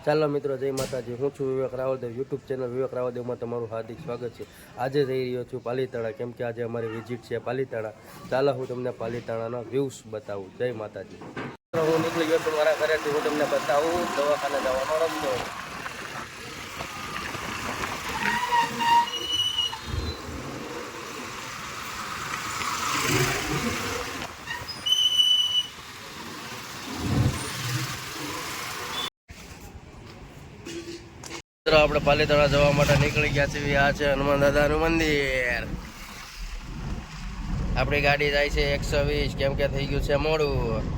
ચાલો મિત્રો, જય માતાજી। હું છું વિવેક રાવલદેવ। યુટ્યુબ ચેનલ વિવેક રાવલદેવમાં તમારું હાર્દિક સ્વાગત છે। આજે જઈ રહ્યો છું પાલીતાણા, કેમ કે આજે અમારી વિઝિટ છે પાલીતાણા। ચાલો હું તમને પાલીતાણાના વ્યૂઝ બતાવું। જય માતાજી। હું નીકળી ગયો છું મારા ઘરેથી। હું તમને બતાવું દવાખાને જવાનો રસ્તો। આપણે પાલીતાણા જવા માટે નીકળી ગયા છીએ। આ છે હનુમાન દાદાનું મંદિર। આપણી ગાડી જાય છે 120, કેમ કે થઈ ગયું છે મોડું।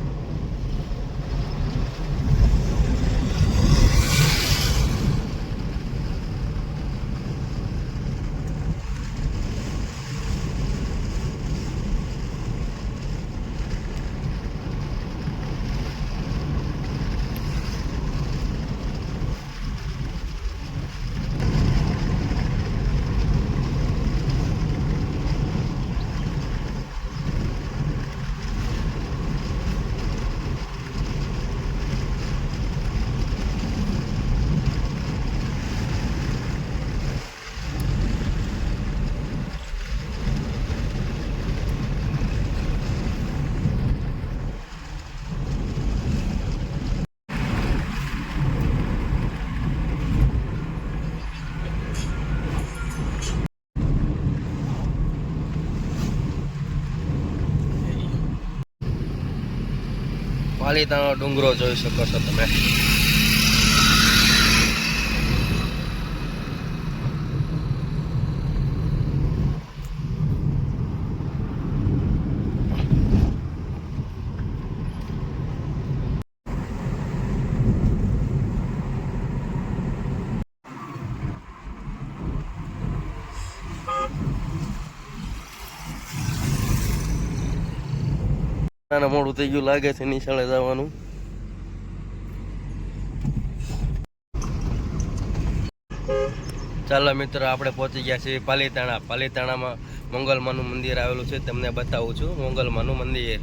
પાલીતાણા ડુંગરો જોઈ શકો છો તમે। મોડું થઈ ગયું લાગે છે નિશાળે જવાનું। ચાલો મિત્રો, આપણે પહોંચી ગયા છીએ પાલીતાણા। પાલીતાણામાં મંગલમાનું મંદિર આવેલું છે, તમને બતાવું છું મંગલમાનું મંદિર।